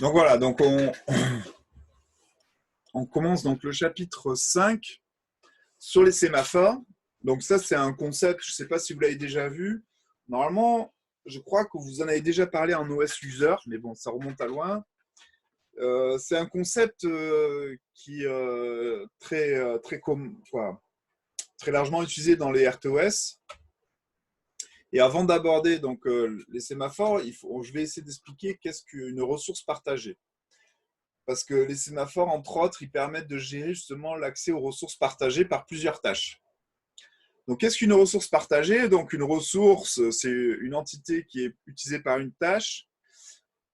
Donc voilà, donc on commence donc le chapitre 5 sur les sémaphores. Donc ça, c'est un concept, je ne sais pas si vous l'avez déjà vu. Normalement, je crois que vous en avez déjà parlé en OS User, mais bon, ça remonte à loin. C'est un concept qui est très largement utilisé dans les RTOS. Et avant d'aborder donc les sémaphores, je vais essayer d'expliquer qu'est-ce qu'une ressource partagée. Parce que les sémaphores, entre autres, ils permettent de gérer justement l'accès aux ressources partagées par plusieurs tâches. Donc, qu'est-ce qu'une ressource partagée? Donc, une ressource, c'est une entité qui est utilisée par une tâche.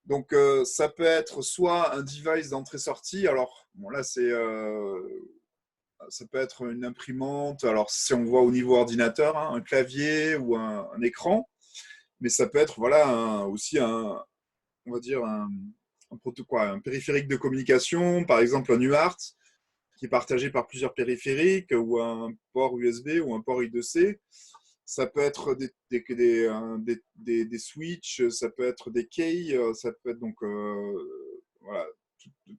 Donc, ça peut être soit un device d'entrée-sortie. Alors, bon, là, ça peut être une imprimante. Alors, si on voit au niveau ordinateur, hein, un clavier ou un écran. Mais ça peut être voilà, aussi on va dire un périphérique de communication, par exemple un UART, qui est partagé par plusieurs périphériques, ou un port USB ou un port I2C. Ça peut être des switches, ça peut être des keys, ça peut être donc voilà,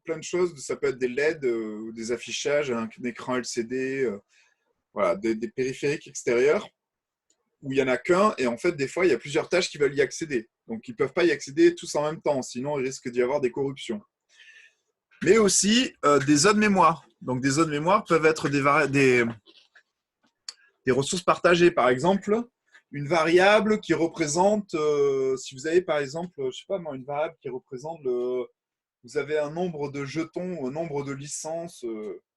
plein de choses. Ça peut être des LED, des affichages, un écran LCD, voilà, des périphériques extérieurs où il n'y en a qu'un, et en fait, des fois, il y a plusieurs tâches qui veulent y accéder. Donc, ils ne peuvent pas y accéder tous en même temps, sinon il risque d'y avoir des corruptions. Mais aussi des zones mémoire. Donc, des zones mémoire peuvent être des ressources partagées. Par exemple, une variable qui représente, si vous avez par exemple, je ne sais pas moi, une variable qui représente vous avez un nombre de jetons, un nombre de licences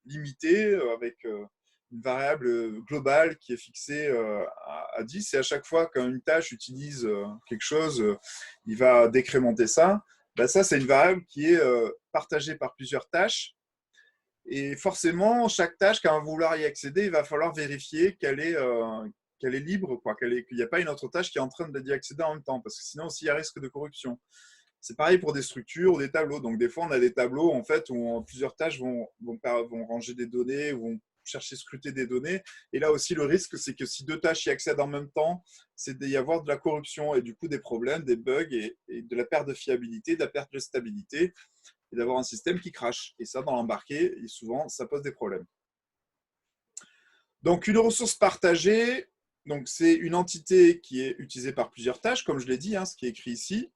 limité avec une variable globale qui est fixée à 10. Et à chaque fois qu'une tâche utilise quelque chose, il va décrémenter ça. Ben ça, c'est une variable qui est partagée par plusieurs tâches. Et forcément, chaque tâche, quand on va vouloir y accéder, il va falloir vérifier qu'elle est libre, qu'il n'y a pas une autre tâche qui est en train d'y accéder en même temps, parce que sinon, aussi, il y a risque de corruption. C'est pareil pour des structures ou des tableaux. Donc, des fois, on a des tableaux en fait, où plusieurs tâches vont ranger des données, vont chercher, scruter des données. Et là aussi, le risque, c'est que si deux tâches y accèdent en même temps, c'est d'y avoir de la corruption et du coup des problèmes, des bugs et de la perte de fiabilité, de la perte de stabilité et d'avoir un système qui crache. Et ça, dans l'embarqué, souvent, ça pose des problèmes. Donc, une ressource partagée, donc c'est une entité qui est utilisée par plusieurs tâches, comme je l'ai dit, hein, ce qui est écrit ici.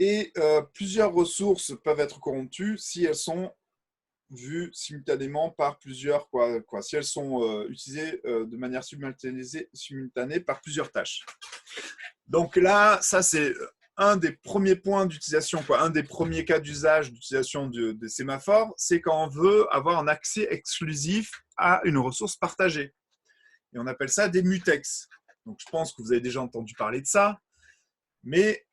Et plusieurs ressources peuvent être corrompues si elles sont vues simultanément par plusieurs, si elles sont utilisées de manière simultanée par plusieurs tâches. Donc là, ça c'est un des premiers points d'utilisation, un des premiers cas d'usage d'utilisation des sémaphores, c'est quand on veut avoir un accès exclusif à une ressource partagée. Et on appelle ça des mutex. Donc je pense que vous avez déjà entendu parler de ça, mais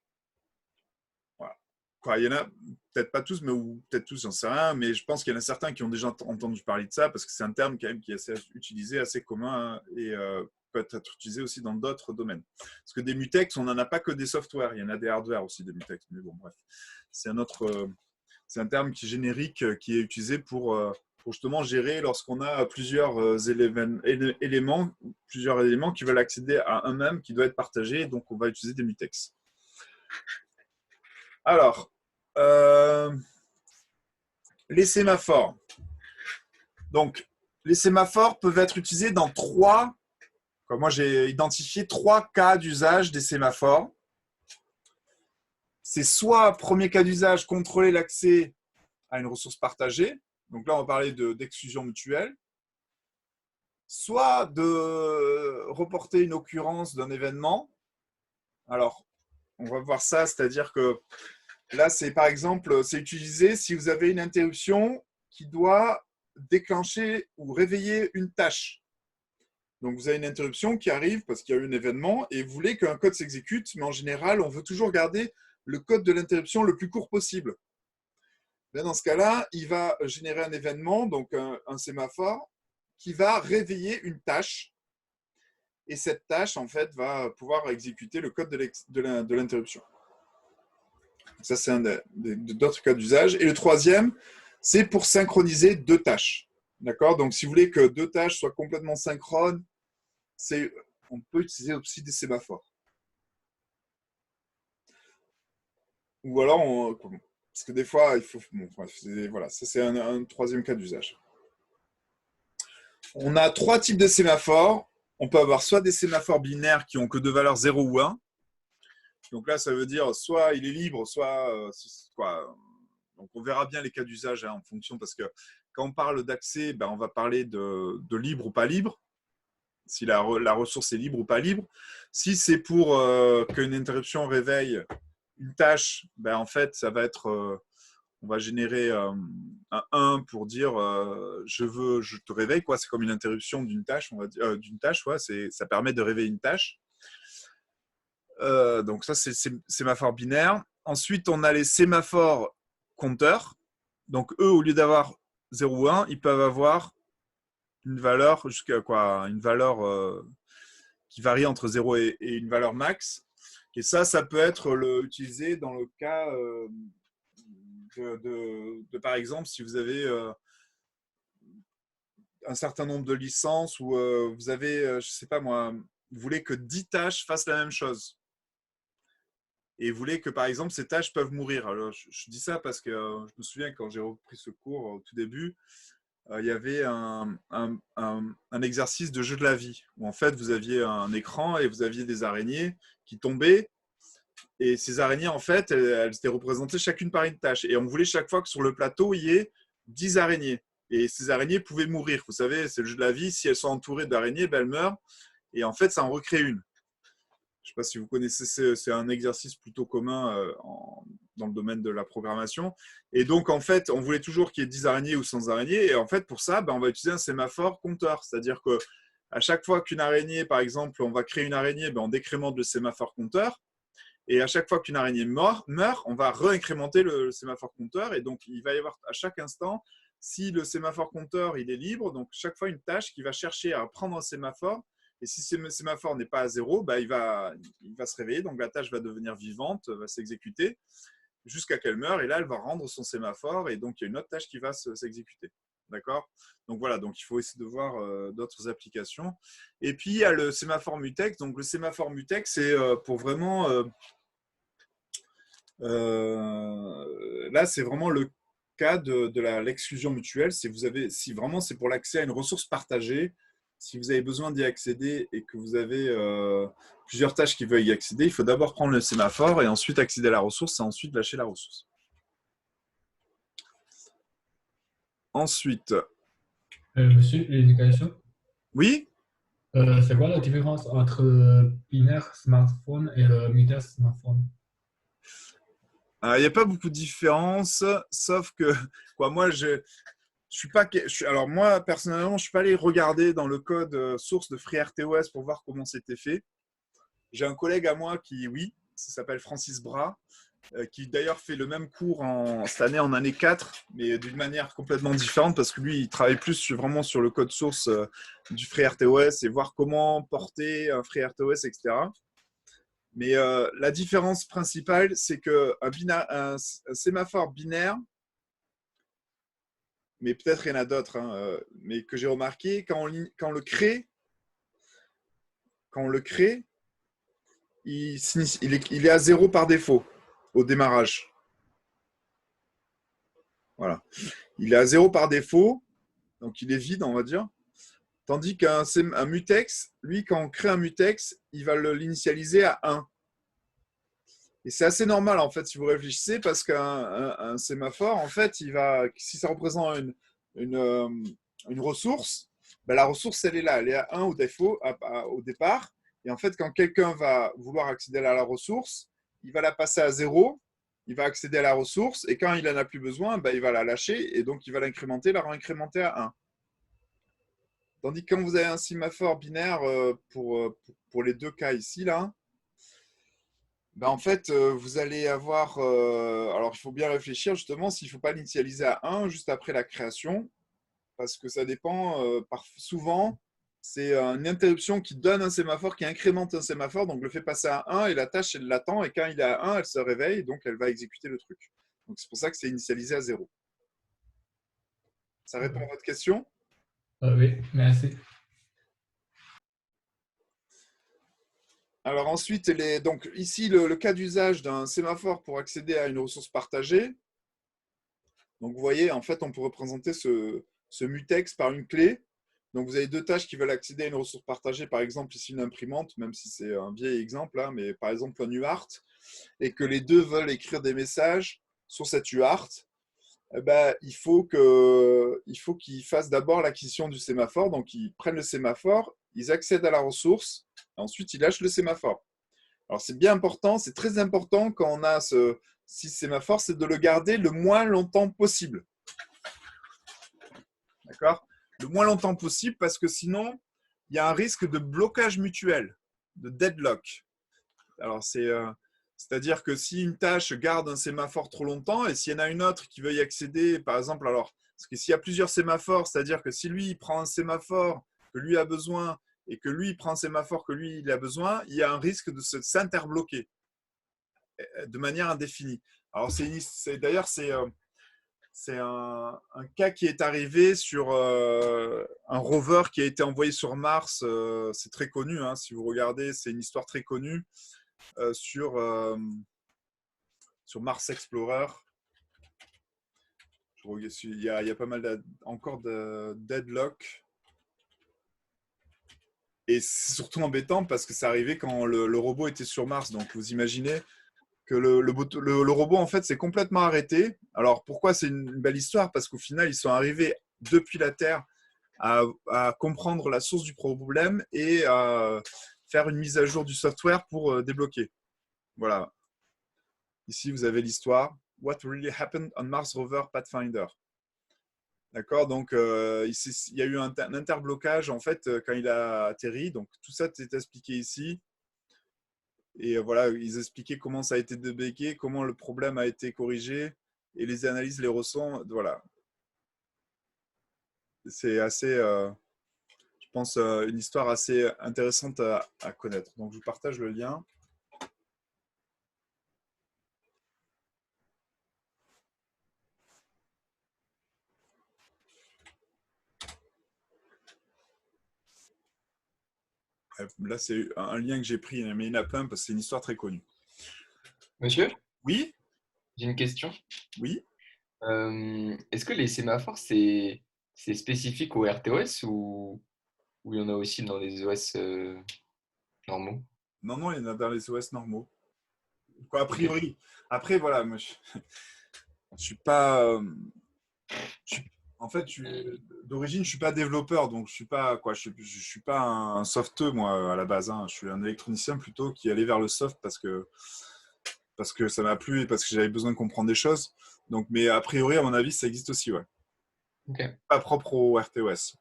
il y en a peut-être pas tous, mais ou peut-être tous, j'en sais rien, mais je pense qu'il y en a certains qui ont déjà entendu parler de ça parce que c'est un terme quand même qui est assez utilisé, assez commun hein, et peut être utilisé aussi dans d'autres domaines. Parce que des mutex, on n'en a pas que des softwares, il y en a des hardware aussi des mutex, mais bon bref, c'est c'est un terme qui est générique qui est utilisé pour justement gérer lorsqu'on a plusieurs éléments qui veulent accéder à un même qui doit être partagé, donc on va utiliser des mutex. Alors, les sémaphores. Donc, les sémaphores peuvent être utilisés dans moi j'ai identifié trois cas d'usage des sémaphores. C'est soit, premier cas d'usage, contrôler l'accès à une ressource partagée. Donc là, on va parler d'exclusion mutuelle. Soit de reporter une occurrence d'un événement. Alors, on va voir ça, c'est-à-dire que là, c'est par exemple, c'est utilisé si vous avez une interruption qui doit déclencher ou réveiller une tâche. Donc, vous avez une interruption qui arrive parce qu'il y a eu un événement et vous voulez qu'un code s'exécute, mais en général, on veut toujours garder le code de l'interruption le plus court possible. Bien, dans ce cas-là, il va générer un événement, donc un sémaphore, qui va réveiller une tâche. Et cette tâche, en fait, va pouvoir exécuter le code de l'interruption. Ça, c'est un d'autres cas d'usage. Et le troisième, c'est pour synchroniser deux tâches. D'accord? Donc, si vous voulez que deux tâches soient complètement synchrones, on peut utiliser aussi des sémaphores. ou alors, parce que des fois, il faut. Bon, bref, voilà, ça c'est un troisième cas d'usage. On a trois types de sémaphores. On peut avoir soit des sémaphores binaires qui ont que deux valeurs 0 ou 1. Donc là, ça veut dire soit il est libre, soit quoi. Donc on verra bien les cas d'usage en fonction, parce que quand on parle d'accès, ben, on va parler de libre ou pas libre, si la ressource est libre ou pas libre. Si c'est pour qu'une interruption réveille une tâche, ben, en fait, ça va être, on va générer un 1 pour dire je te réveille, quoi. C'est comme une interruption d'une tâche, on va dire, d'une tâche, ouais, ça permet de réveiller une tâche. Donc ça, c'est sémaphore binaire. Ensuite, on a les sémaphores compteurs. Donc eux, au lieu d'avoir 0 ou 1, ils peuvent avoir une valeur jusqu'à quoi, une valeur qui varie entre 0 et une valeur max. Et ça peut être utilisé dans le cas par exemple, si vous avez un certain nombre de licences ou vous avez, je sais pas moi, vous voulez que 10 tâches fassent la même chose. Et vous voulez que, par exemple, ces tâches peuvent mourir. Alors, je dis ça parce que je me souviens quand j'ai repris ce cours au tout début, il y avait un exercice de jeu de la vie où en fait vous aviez un écran et vous aviez des araignées qui tombaient, et ces araignées en fait elles étaient représentées chacune par une tâche, et on voulait chaque fois que sur le plateau il y ait 10 araignées, et ces araignées pouvaient mourir. Vous savez, c'est le jeu de la vie, si elles sont entourées d'araignées, ben, elles meurent, et en fait ça en recrée une. Je ne sais pas si vous connaissez, c'est un exercice plutôt commun dans le domaine de la programmation. Et donc, en fait, on voulait toujours qu'il y ait 10 araignées ou 100 araignées. Et en fait, pour ça, ben, on va utiliser un sémaphore compteur. C'est-à-dire qu'à chaque fois qu'une araignée, par exemple, on va créer une araignée, ben, on décrémente le sémaphore compteur. Et à chaque fois qu'une araignée meurt, on va réincrémenter le sémaphore compteur. Et donc, il va y avoir à chaque instant, si le sémaphore compteur il est libre, donc chaque fois une tâche qui va chercher à prendre un sémaphore. Et si ce sémaphore n'est pas à 0, bah, il va se réveiller. Donc la tâche va devenir vivante, va s'exécuter jusqu'à qu'elle meure. Et là, elle va rendre son sémaphore. Et donc, il y a une autre tâche qui va s'exécuter. D'accord? Donc voilà, donc il faut essayer de voir d'autres applications. Et puis, il y a le sémaphore mutex. Donc le sémaphore mutex, c'est pour vraiment... là, c'est vraiment le cas de l'exclusion mutuelle. Si vraiment c'est pour l'accès à une ressource partagée, si vous avez besoin d'y accéder et que vous avez plusieurs tâches qui veulent y accéder, il faut d'abord prendre le sémaphore et ensuite accéder à la ressource et ensuite lâcher la ressource. Ensuite, Monsieur, l'éducation, oui, c'est quoi la différence entre binaire smartphone et le meter smartphone? il n'y a pas beaucoup de différence, sauf que quoi, moi, je suis pas. Alors moi, personnellement, je ne suis pas allé regarder dans le code source de FreeRTOS pour voir comment c'était fait. J'ai un collègue à moi qui, oui, ça s'appelle Francis Bras, qui d'ailleurs fait le même cours cette année en année 4, mais d'une manière complètement différente, parce que lui, il travaille plus vraiment sur le code source du FreeRTOS et voir comment porter un FreeRTOS, etc. Mais la différence principale, c'est qu'un sémaphore binaire, mais peut-être il y en a d'autres, hein, mais que j'ai remarqué, quand on le crée, il est à 0 par défaut au démarrage. Voilà. Il est à 0 par défaut, donc il est vide, on va dire. Tandis qu'un mutex, lui, quand on crée un mutex, il va l'initialiser à 1. Et c'est assez normal, en fait, si vous réfléchissez, parce qu'un sémaphore, en fait, si ça représente une ressource, ben, la ressource, elle est là, elle est à 1 au défaut, au départ. Et en fait, quand quelqu'un va vouloir accéder à la ressource, il va la passer à 0, il va accéder à la ressource, et quand il n'en a plus besoin, ben, il va la lâcher, et donc il va l'incrémenter, la réincrémenter à 1. Tandis que quand vous avez un sémaphore binaire pour les deux cas ici, là, ben en fait, vous allez avoir. Alors, il faut bien réfléchir justement s'il ne faut pas l'initialiser à 1 juste après la création, parce que ça dépend. Souvent, c'est une interruption qui donne un sémaphore, qui incrémente un sémaphore, donc le fait passer à 1 et la tâche, elle l'attend, et quand il est à 1, elle se réveille, donc elle va exécuter le truc. Donc, c'est pour ça que c'est initialisé à 0. Ça répond à votre question? Oui, merci. Alors ensuite, donc ici, le cas d'usage d'un sémaphore pour accéder à une ressource partagée. Donc vous voyez, en fait, on peut représenter ce mutex par une clé. Donc vous avez deux tâches qui veulent accéder à une ressource partagée, par exemple ici une imprimante, même si c'est un vieil exemple, hein, mais par exemple un UART, et que les deux veulent écrire des messages sur cet UART. Eh ben, il faut qu'ils fassent d'abord l'acquisition du sémaphore. Donc, ils prennent le sémaphore, ils accèdent à la ressource, et ensuite, ils lâchent le sémaphore. Alors, c'est bien important, c'est très important quand on a ce sémaphore, c'est de le garder le moins longtemps possible. D'accord? Le moins longtemps possible, parce que sinon, il y a un risque de blocage mutuel, de deadlock. Alors, c'est-à-dire que si une tâche garde un sémaphore trop longtemps et s'il y en a une autre qui veut y accéder, par exemple, alors, parce que s'il y a plusieurs sémaphores, c'est-à-dire que si lui il prend un sémaphore que lui a besoin et que lui il prend un sémaphore que lui il a besoin, il y a un risque de s'interbloquer de manière indéfinie. Alors, d'ailleurs, c'est un cas qui est arrivé sur un rover qui a été envoyé sur Mars. C'est très connu, hein, si vous regardez, c'est une histoire très connue. Sur Mars Explorer. Il y a pas mal encore de deadlock. Et c'est surtout embêtant parce que c'est arrivé quand le robot était sur Mars. Donc vous imaginez que le robot, en fait, s'est complètement arrêté. Alors pourquoi c'est une belle histoire? Parce qu'au final, ils sont arrivés depuis la Terre à comprendre la source du problème et à faire une mise à jour du software pour débloquer. Voilà. Ici, vous avez l'histoire. What really happened on Mars Rover Pathfinder. D'accord, donc il y a eu un interblocage en fait quand il a atterri. Donc tout ça est expliqué ici. Et voilà, ils expliquaient comment ça a été débloqué, comment le problème a été corrigé et les analyses les ressent. Voilà. C'est assez, je pense, une histoire assez intéressante à connaître. Donc je vous partage le lien. Là, c'est un lien que j'ai pris, mais il y en a plein parce que c'est une histoire très connue. Monsieur, Oui, j'ai une question. oui. Est-ce que les sémaphores, c'est spécifique au RTOS ou il y en a aussi dans les OS normaux? Non, non, il y en a dans les OS normaux. Quoi, a Ok. priori. Après, voilà, moi, je suis pas. En fait, d'origine, je suis pas développeur, donc je suis pas quoi. Je suis pas un softeux moi à la base. Hein. Je suis un électronicien plutôt qui allait vers le soft parce que ça m'a plu et parce que j'avais besoin de comprendre des choses. Donc, mais a priori, à mon avis, ça existe aussi, ouais. Ok. Pas propre au RTOS.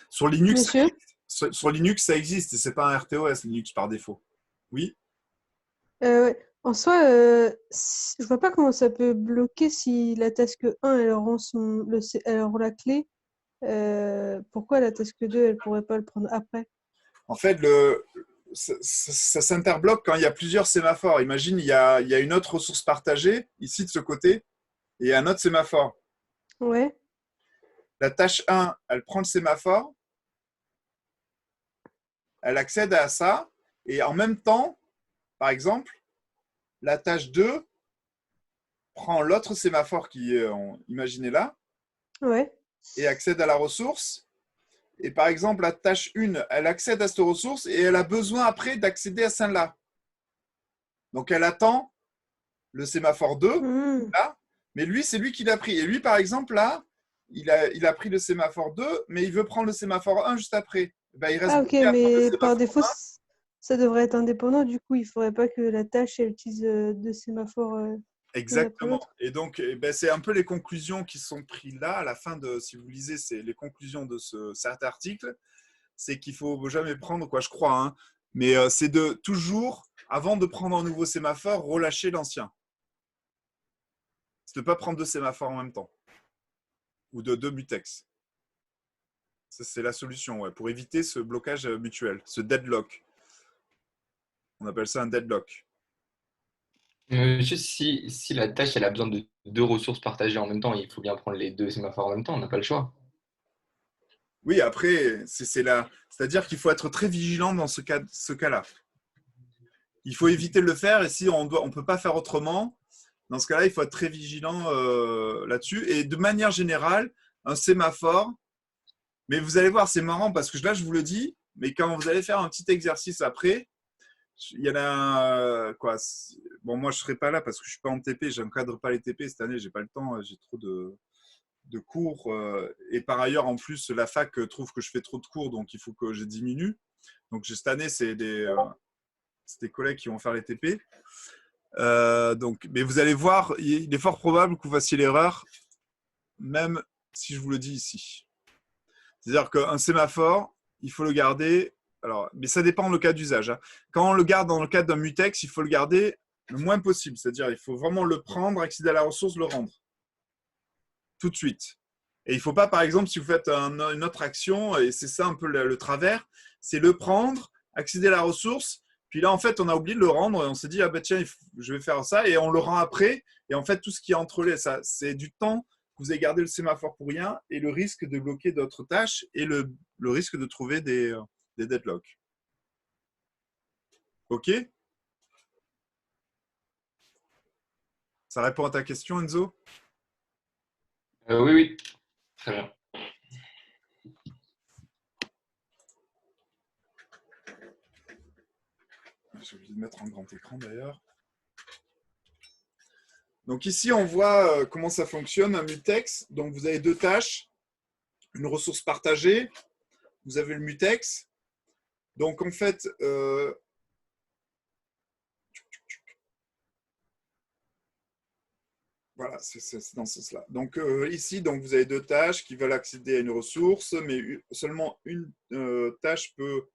Sur Linux, Monsieur, sur Linux, ça existe et c'est pas un RTOS Linux par défaut. Oui. ouais. En soi, je vois pas comment ça peut bloquer si la task 1, elle rend, elle rend la clé. Pourquoi la task 2, elle pourrait pas le prendre après? En fait, ça s'interbloque quand il y a plusieurs sémaphores. Imagine, il y a une autre ressource partagée, ici de ce côté, et un autre sémaphore. Ouais, La tâche 1, elle prend le sémaphore, elle accède à ça, et en même temps, par exemple, la tâche 2 prend l'autre sémaphore qui est imaginé là, ouais. et accède à la ressource. Et par exemple, la tâche 1, elle accède à cette ressource et elle a besoin après d'accéder à celle-là. Donc elle attend le sémaphore 2, Hmm. là, mais lui, c'est lui qui l'a pris. Et lui, par exemple, là, il a pris le sémaphore 2, mais il veut prendre le sémaphore 1 juste après. Ben, il reste Ah, ok, bloqué à prendre le mais par sémaphore défaut, 1. ça devrait être indépendant. Du coup, il faudrait pas que la tâche, elle utilise deux sémaphores l'un après Exactement. l'autre. Et donc, eh ben, c'est un peu les conclusions qui sont prises là, à la fin de, si vous lisez, c'est les conclusions de cet article, c'est qu'il faut jamais prendre, quoi, je crois, hein, mais c'est de toujours, avant de prendre un nouveau sémaphore, relâcher l'ancien. C'est de ne pas prendre deux sémaphores en même temps, ou de deux mutex. Ça, c'est la solution, ouais, pour éviter ce blocage mutuel, ce deadlock. On appelle ça un deadlock. Monsieur, si la tâche elle a besoin de deux ressources partagées en même temps, il faut bien prendre les deux sémaphores en même temps, on n'a pas le choix. Oui, après, c'est-à-dire qu'il faut être très vigilant dans ce cas-là. il faut éviter de le faire. Et si on ne peut pas faire autrement, dans ce cas-là, il faut être très vigilant là-dessus. Et de manière générale, un sémaphore, mais vous allez voir, c'est marrant parce que là, je vous le dis, mais quand vous allez faire un petit exercice après, il y en a quoi. Bon, moi, je ne serai pas là parce que je ne suis pas en TP, je n'encadre pas les TP cette année, je n'ai pas le temps, j'ai trop de cours. Et par ailleurs, en plus, la fac trouve que je fais trop de cours, donc il faut que je diminue. Donc, cette année, c'est des collègues qui vont faire les TP. Donc, mais vous allez voir, il est fort probable que vous fassiez l'erreur, même si je vous le dis ici. C'est-à-dire qu'un sémaphore, il faut le garder. Alors, mais ça dépend le cas d'usage. Hein. Quand on le garde dans le cadre d'un mutex, il faut le garder le moins possible. C'est-à-dire il faut vraiment le prendre, accéder à la ressource, le rendre. Tout de suite. Et il ne faut pas, par exemple, si vous faites une autre action, et c'est ça un peu le travers, c'est le prendre, accéder à la ressource, puis là, en fait, on a oublié de le rendre, et on s'est dit, ah ben tiens, je vais faire ça, et on le rend après, et en fait, tout ce qui est entre les, ça, c'est du temps que vous avez gardé le sémaphore pour rien, et le risque de bloquer d'autres tâches, et le risque de trouver des deadlocks. OK? Ça répond à ta question, Enzo? Oui, oui, très bien. J'ai oublié de mettre en grand écran d'ailleurs. Donc ici, on voit comment ça fonctionne, un mutex. Donc vous avez deux tâches, une ressource partagée, vous avez le mutex. Donc en fait, voilà, c'est dans ce sens-là. Donc ici, donc, vous avez deux tâches qui veulent accéder à une ressource, mais seulement une tâche peut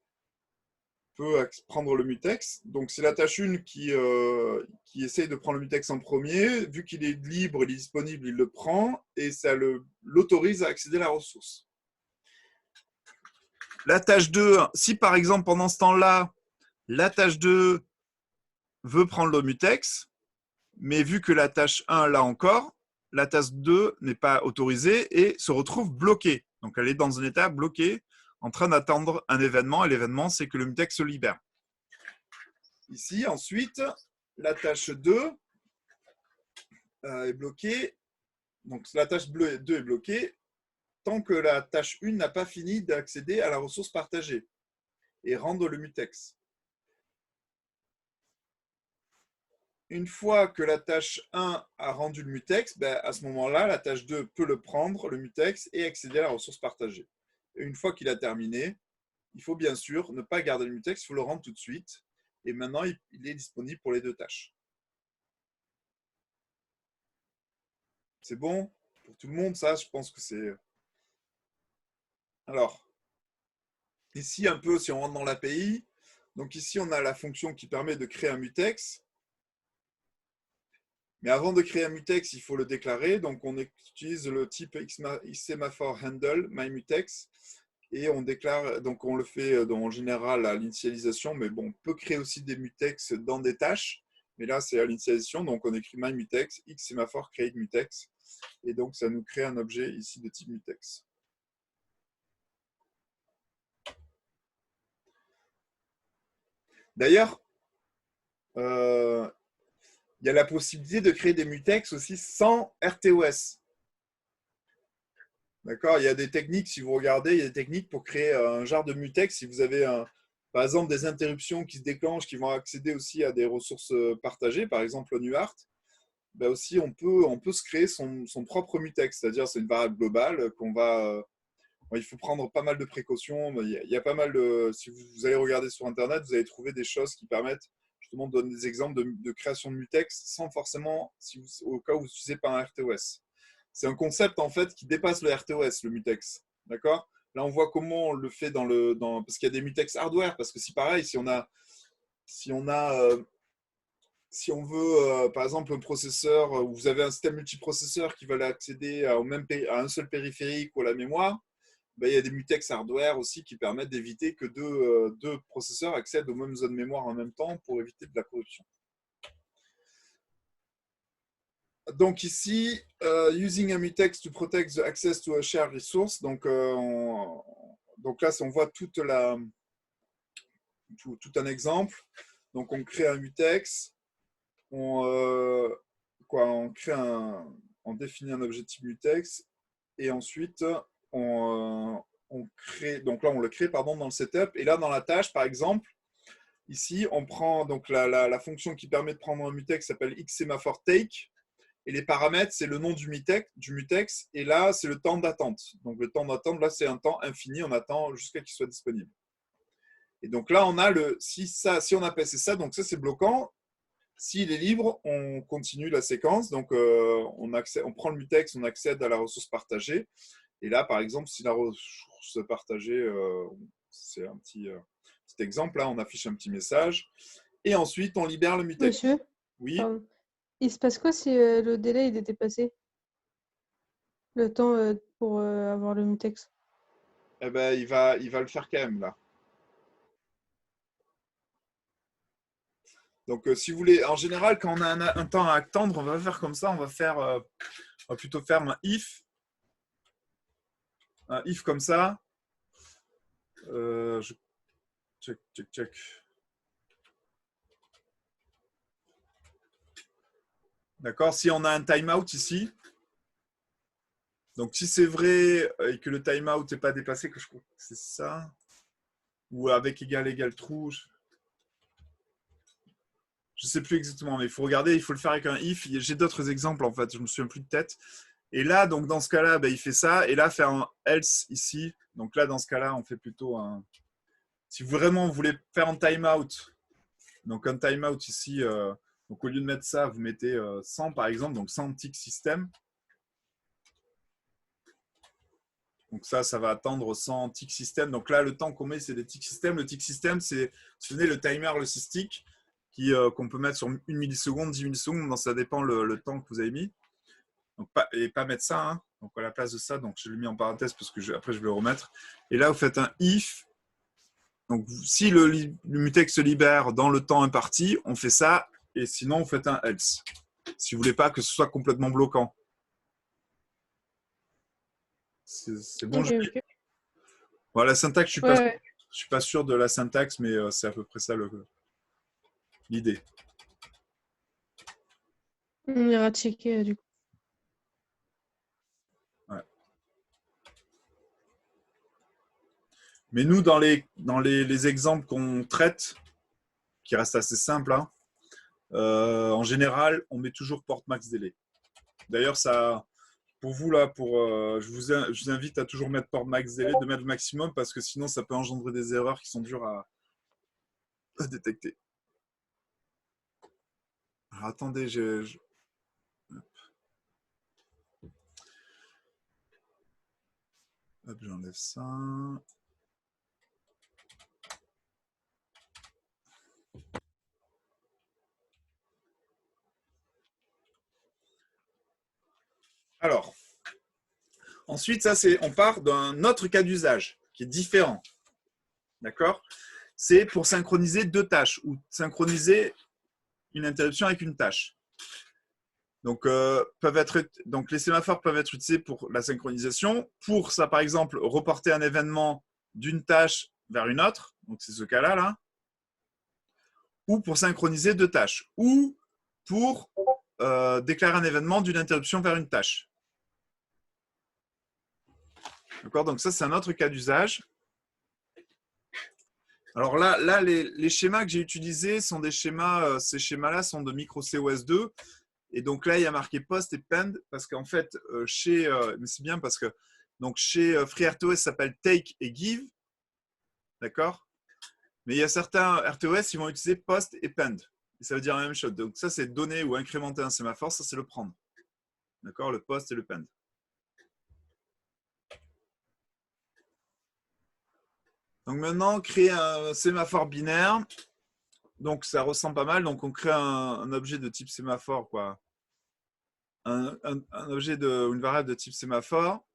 prendre le mutex. Donc c'est la tâche 1 qui essaye de prendre le mutex en premier. Vu qu'il est libre, il est disponible, il le prend et ça l'autorise à accéder à la ressource. La tâche 2, si par exemple pendant ce temps-là, la tâche 2 veut prendre le mutex, mais vu que la tâche 1 l'a encore, la tâche 2 n'est pas autorisée et se retrouve bloquée. Donc elle est dans un état bloqué, en train d'attendre un événement, et l'événement, c'est que le mutex se libère. Ici, ensuite, la tâche 2 est bloquée. Donc la tâche 2 est bloquée tant que la tâche 1 n'a pas fini d'accéder à la ressource partagée et rendre le mutex. Une fois que la tâche 1 a rendu le mutex, ben à ce moment-là, la tâche 2 peut le prendre, le mutex, et accéder à la ressource partagée. Et une fois qu'il a terminé, il faut bien sûr ne pas garder le mutex, il faut le rendre tout de suite. Et maintenant, il est disponible pour les deux tâches. C'est bon pour tout le monde, ça, je pense que c'est... Alors, ici, un peu, si on rentre dans l'API, donc ici, on a la fonction qui permet de créer un mutex. Mais avant de créer un mutex, il faut le déclarer. Donc, on utilise le type xSemaphore handle myMutex et on déclare. Donc, on le fait en général à l'initialisation, mais bon, on peut créer aussi des mutex dans des tâches. Mais là, c'est à l'initialisation. Donc, on écrit myMutex, xSemaphore create mutex. Et donc, ça nous crée un objet ici de type mutex. D'ailleurs, il y a la possibilité de créer des mutex aussi sans RTOS. D'accord? Il y a des techniques, si vous regardez, il y a des techniques pour créer un genre de mutex. Si vous avez, par exemple, des interruptions qui se déclenchent, qui vont accéder aussi à des ressources partagées, par exemple au NuArt, ben aussi on peut se créer son propre mutex. C'est-à-dire c'est une variable globale qu'on va... il faut prendre pas mal de précautions. Il y a pas mal de... Si vous allez regarder sur Internet, vous allez trouver des choses qui permettent justement de donner des exemples de création de mutex sans forcément, au cas où vous n'utilisez pas un RTOS. C'est un concept en fait qui dépasse le RTOS, le mutex. D'accord? Là, on voit comment on le fait parce qu'il y a des mutex hardware. Parce que si pareil, si on veut, par exemple, un processeur, où vous avez un système multiprocesseur qui va accéder à un seul périphérique ou à la mémoire, ben, il y a des mutex hardware aussi qui permettent d'éviter que deux processeurs accèdent aux mêmes zones mémoire en même temps pour éviter de la corruption. Donc ici, using a mutex to protect the access to a shared resource. Donc là, on voit tout un exemple. Donc, on crée un mutex, on définit un objet type mutex, et ensuite, on crée, donc là, on le crée pardon, dans le setup. Et là, dans la tâche, par exemple, ici, on prend donc la fonction qui permet de prendre un mutex s'appelle xSemaphore take. Et les paramètres, c'est le nom du mutex. Et là, c'est le temps d'attente. Donc, le temps d'attente, là, c'est un temps infini. On attend jusqu'à qu'il soit disponible. Et donc là, on a si on a passé ça, donc ça, c'est bloquant. S'il est libre, on continue la séquence. Donc, on prend le mutex, on accède à la ressource partagée. Et là, par exemple, si la ressource partagée, c'est un petit exemple, là, on affiche un petit message. Et ensuite, on libère le mutex. Monsieur, Oui. pardon. Il se passe quoi si le délai il est dépassé? Le temps pour avoir le mutex? Eh ben, il va le faire quand même, là. Donc, si vous voulez, en général, quand on a un temps à attendre, on va faire comme ça. On va plutôt faire un if comme ça. Check. D'accord. Si on a un timeout ici, donc si c'est vrai et que le timeout n'est pas dépassé, que je crois que c'est ça, ou avec égal true, je ne sais plus exactement, mais il faut regarder, il faut le faire avec un if. J'ai d'autres exemples en fait, je ne me souviens plus de tête. Et là, donc dans ce cas-là, il fait ça. Et là, faire un else ici. Donc là, dans ce cas-là, on fait plutôt un. Si vraiment vous voulez faire un timeout, donc un timeout ici, donc au lieu de mettre ça, vous mettez 100 par exemple, donc 100 tick system. Donc ça va attendre 100 tick system. Donc là, le temps qu'on met, c'est des tick system. Le tick system, c'est le timer, le stick, qu'on peut mettre sur 1 milliseconde, 10 millisecondes, donc ça dépend le temps que vous avez mis. Donc, pas mettre ça, hein. Donc à la place de ça, donc je l'ai mis en parenthèse parce que après je vais le remettre. Et là, vous faites un if. Donc si le mutex se libère dans le temps imparti, on fait ça. Et sinon, vous faites un else. Si vous voulez pas que ce soit complètement bloquant. C'est bon. Ok. Voilà, la syntaxe, je suis pas sûr de la syntaxe, mais c'est à peu près ça l'idée. On ira checker du coup. Ouais. Mais nous, dans les exemples qu'on traite, qui restent assez simples, hein, en général, on met toujours port max délai. D'ailleurs, ça, pour vous, là, je vous invite à toujours mettre port max délai, de mettre le maximum, parce que sinon, ça peut engendrer des erreurs qui sont dures à détecter. Alors, attendez, hop, j'enlève ça. Alors, ensuite, on part d'un autre cas d'usage qui est différent. D'accord? C'est pour synchroniser deux tâches ou synchroniser une interruption avec une tâche. Donc, les sémaphores peuvent être utilisés pour la synchronisation. Pour ça, par exemple, reporter un événement d'une tâche vers une autre. Donc, c'est ce cas-là, là. Ou pour synchroniser deux tâches. Ou pour déclarer un événement d'une interruption vers une tâche. D'accord? Donc, ça, c'est un autre cas d'usage. Alors là les schémas que j'ai utilisés sont des schémas, ces schémas-là sont de MicroCOS2. Et donc là, il y a marqué post et pend parce qu'en fait, mais c'est bien parce que donc chez FreeRTOS, ça s'appelle take et give. D'accord? Mais il y a certains RTOS qui vont utiliser post et pend. Et ça veut dire la même chose. Donc ça, c'est donner ou incrémenter un sémaphore. Ça, c'est le prendre. D'accord? Le post et le pend. Donc maintenant, créer un sémaphore binaire. Donc ça ressemble pas mal. Donc on crée un objet de type sémaphore, quoi. Un objet une variable de type sémaphore,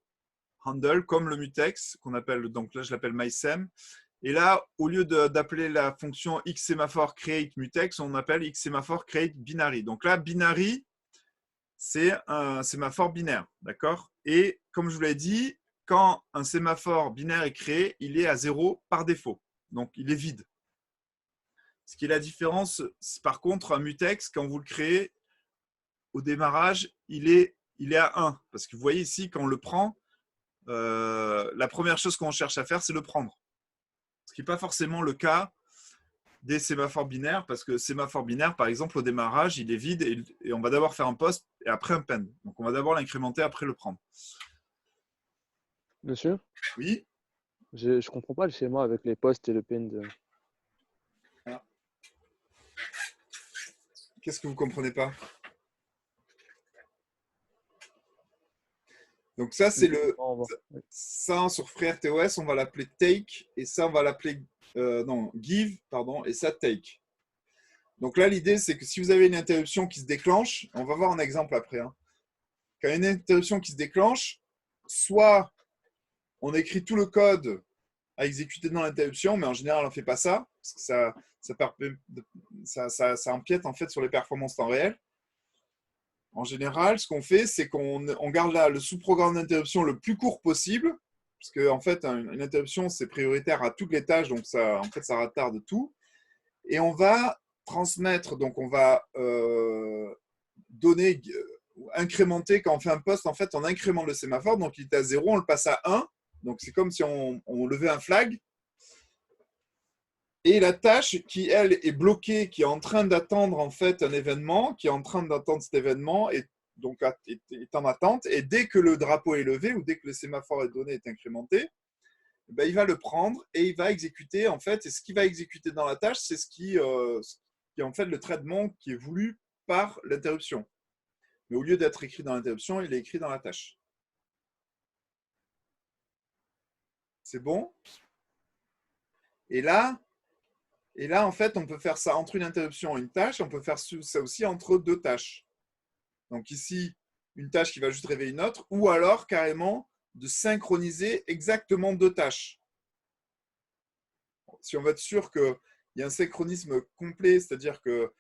handle, comme le mutex, qu'on appelle, donc là je l'appelle mySem. Et là, au lieu d'appeler la fonction xSemaphore create mutex, on appelle xSemaphore create binary. Donc là, binary, c'est un sémaphore binaire, d'accord? Et comme je vous l'ai dit, quand un sémaphore binaire est créé, il est à 0 par défaut. Donc il est vide. Ce qui est la différence, par contre, un mutex, quand vous le créez, au démarrage, il est à 1. Parce que vous voyez ici, quand on le prend, la première chose qu'on cherche à faire, c'est le prendre. Ce qui n'est pas forcément le cas des sémaphores binaires, parce que sémaphore binaire, par exemple, au démarrage, il est vide et on va d'abord faire un post et après un pend. Donc, on va d'abord l'incrémenter, après le prendre. Monsieur, Oui. je comprends pas le schéma avec les postes et le pin. Qu'est-ce que vous ne comprenez pas? Donc ça, c'est le... Ça, sur FreeRTOS, on va l'appeler take, et ça, on va l'appeler... give, pardon, et ça, take. Donc là, l'idée, c'est que si vous avez une interruption qui se déclenche, on va voir un exemple après. Hein. Quand il y a une interruption qui se déclenche, soit on écrit tout le code à exécuter dans l'interruption, mais en général, on ne fait pas ça, parce que ça empiète en fait sur les performances temps réel. En général, ce qu'on fait, c'est qu'on garde là le sous-programme d'interruption le plus court possible, parce qu'en fait, une interruption, c'est prioritaire à toutes les tâches, donc ça, en fait, ça retarde tout. Et on va transmettre, donc on va donner, incrémenter, quand on fait un post, en fait, on incrémente le sémaphore, donc il est à 0, on le passe à 1, donc c'est comme si on levait un flag. Et la tâche qui, elle, est bloquée, qui est en train d'attendre en fait un événement, qui est en train d'attendre cet événement, et donc est en attente, et dès que le drapeau est levé, ou dès que le sémaphore est donné, est incrémenté, ben, il va le prendre et il va exécuter, en fait, et ce qu'il va exécuter dans la tâche, c'est ce qui est en fait le traitement qui est voulu par l'interruption. Mais au lieu d'être écrit dans l'interruption, il est écrit dans la tâche. C'est bon? Et là, en fait, on peut faire ça entre une interruption et une tâche. On peut faire ça aussi entre deux tâches. Donc ici, une tâche qui va juste réveiller une autre, ou alors carrément de synchroniser exactement deux tâches. Si on veut être sûr qu'il y a un synchronisme complet, c'est-à-dire que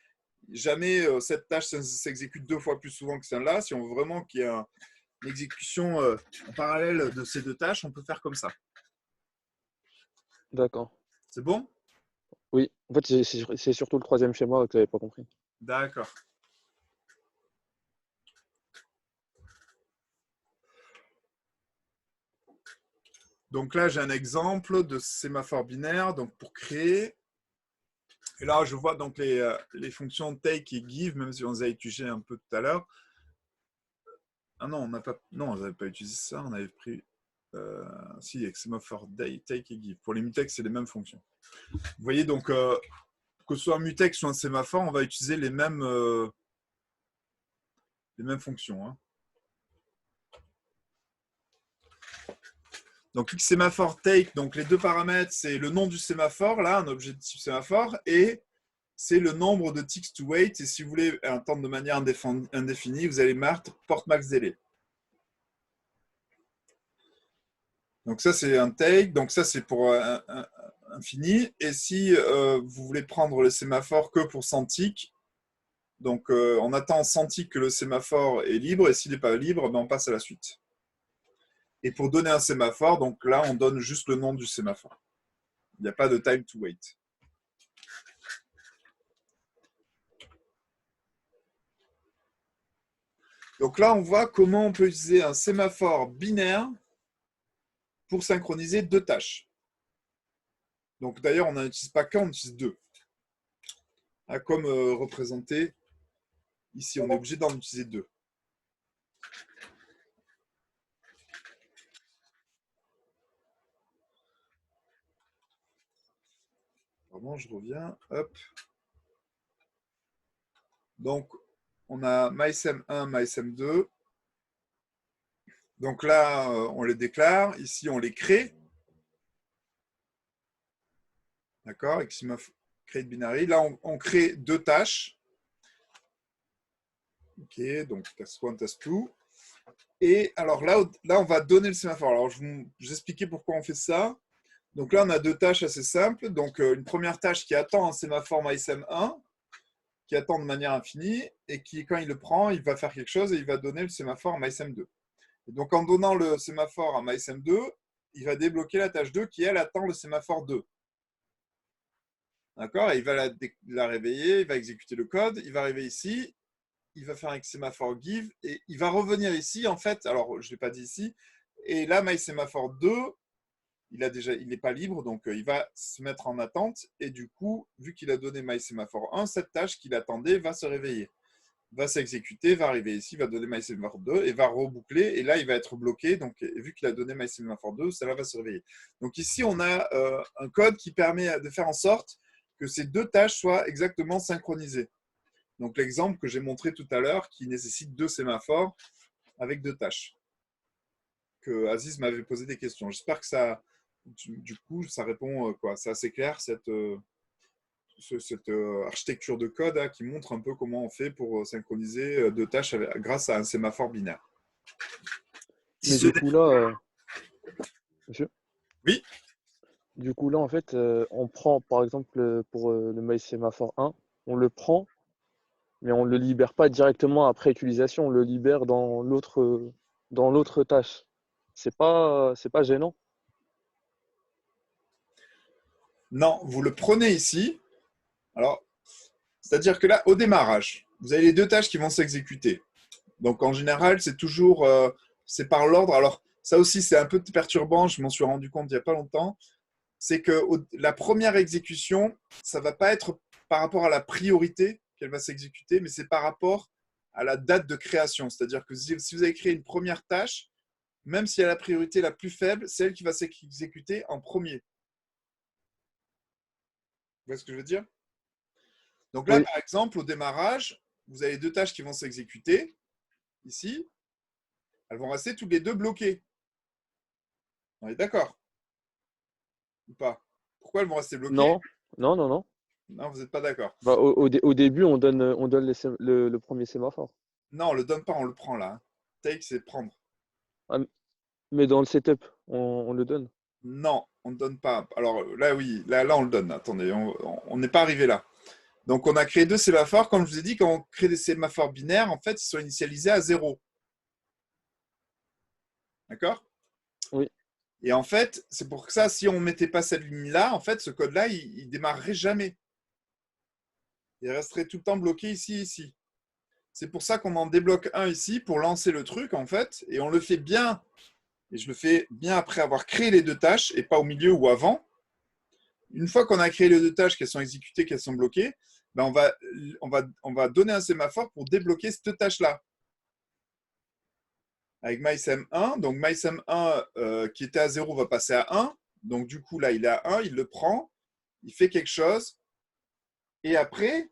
jamais cette tâche s'exécute deux fois plus souvent que celle-là, si on veut vraiment qu'il y ait une exécution en parallèle de ces deux tâches, on peut faire comme ça. D'accord. C'est bon? Oui, en fait, c'est surtout le troisième schéma que je n'avais pas compris. D'accord. Donc là, j'ai un exemple de sémaphore binaire. Donc pour créer, et là, je vois donc les fonctions take et give, même si on les a utilisées un peu tout à l'heure. Ah non, on n'avait pas utilisé ça. On avait pris, si, avec sémaphore take et give. Pour les mutex, c'est les mêmes fonctions. Vous voyez donc, que ce soit un mutex ou un sémaphore, on va utiliser les mêmes fonctions. Hein. Donc, sémaphore take, donc les deux paramètres, c'est le nom du sémaphore, là, un objet de type sémaphore, et c'est le nombre de ticks to wait. Et si vous voulez attendre de manière indéfinie, vous allez mettre port max delay. Donc, ça, c'est un take. Donc, ça, c'est pour infini. Et si vous voulez prendre le sémaphore que pour 100 ticks, donc on attend 100 ticks que le sémaphore est libre. Et s'il n'est pas libre, ben, on passe à la suite. Et pour donner un sémaphore, donc là, on donne juste le nom du sémaphore. Il n'y a pas de time to wait. Donc là, on voit comment on peut utiliser un sémaphore binaire pour synchroniser deux tâches. Donc d'ailleurs, on n'en utilise pas qu'un, on utilise deux. Comme représenté ici, on est obligé d'en utiliser deux. Pardon, je reviens. Hop. Donc, on a MySem1, MySem2. Donc là, on les déclare. Ici, on les crée. D'accord? Avec create binary. Là, on crée deux tâches. OK, donc task 1, task 2. Et alors là, on va donner le sémaphore. Alors, je vais vous expliquer pourquoi on fait ça. Donc là, on a deux tâches assez simples. Donc, une première tâche qui attend un sémaphore MySem1, qui attend de manière infinie, et qui, quand il le prend, il va faire quelque chose et il va donner le sémaphore à MySem2. Et donc, en donnant le sémaphore à MySem2, il va débloquer la tâche 2 qui, elle, attend le sémaphore 2. D'accord? Et il va la réveiller, il va exécuter le code, il va arriver ici, il va faire un sémaphore give et il va revenir ici. En fait, alors je ne l'ai pas dit ici, et là, MySémaphore 2, il n'est pas libre, donc il va se mettre en attente. Et du coup, vu qu'il a donné MySémaphore 1, cette tâche qu'il attendait va se réveiller, va s'exécuter, va arriver ici, va donner MySémaphore 2 et va reboucler. Et là, il va être bloqué. Donc, vu qu'il a donné MySémaphore 2, cela va se réveiller. Donc ici, on a un code qui permet de faire en sorte que ces deux tâches soient exactement synchronisées. Donc l'exemple que j'ai montré tout à l'heure qui nécessite deux sémaphores avec deux tâches. Que Aziz m'avait posé des questions. J'espère que ça, du coup, ça répond quoi. C'est assez clair cette architecture de code qui montre un peu comment on fait pour synchroniser deux tâches grâce à un sémaphore binaire. Mais du coup, là, monsieur, Oui. du coup, là, en fait, on prend, par exemple, pour le MySémaphore 1, on le prend, mais on ne le libère pas directement après utilisation, on le libère dans l'autre tâche. C'est pas gênant. Non, vous le prenez ici. Alors, c'est-à-dire que là, au démarrage, vous avez les deux tâches qui vont s'exécuter. Donc, en général, c'est toujours c'est par l'ordre. Alors, ça aussi, c'est un peu perturbant. Je m'en suis rendu compte il n'y a pas longtemps. C'est que la première exécution, ça ne va pas être par rapport à la priorité qu'elle va s'exécuter, mais c'est par rapport à la date de création. C'est-à-dire que si vous avez créé une première tâche, même si elle a la priorité la plus faible, c'est elle qui va s'exécuter en premier. Vous voyez ce que je veux dire? Donc là, Oui. par exemple, au démarrage, vous avez deux tâches qui vont s'exécuter. Ici, elles vont rester toutes les deux bloquées. On est d'accord? Ou pas? Pourquoi elles vont rester bloquées? Non, non, non, non. Non, vous n'êtes pas d'accord. Bah, au début, on donne le premier sémaphore. Non, on ne le donne pas, on le prend là. Take, c'est prendre. Ah, mais dans le setup, on le donne. Non, on ne donne pas. Alors là, oui, là on le donne. Attendez, on n'est pas arrivé là. Donc, on a créé deux sémaphores. Comme je vous ai dit, quand on crée des sémaphores binaires, en fait, ils sont initialisés à 0. D'accord? Oui. Et en fait, c'est pour ça, si on ne mettait pas cette ligne-là, en fait, ce code-là, il ne démarrerait jamais. Il resterait tout le temps bloqué ici, ici. C'est pour ça qu'on en débloque un ici pour lancer le truc, en fait. Et on le fait bien. Et je le fais bien après avoir créé les deux tâches et pas au milieu ou avant. Une fois qu'on a créé les deux tâches, qu'elles sont exécutées, qu'elles sont bloquées, ben on va donner un sémaphore pour débloquer cette tâche-là. Avec MySem1, donc MySem1 qui était à 0 va passer à 1. Donc du coup, là, il est à 1, il le prend, il fait quelque chose. Et après,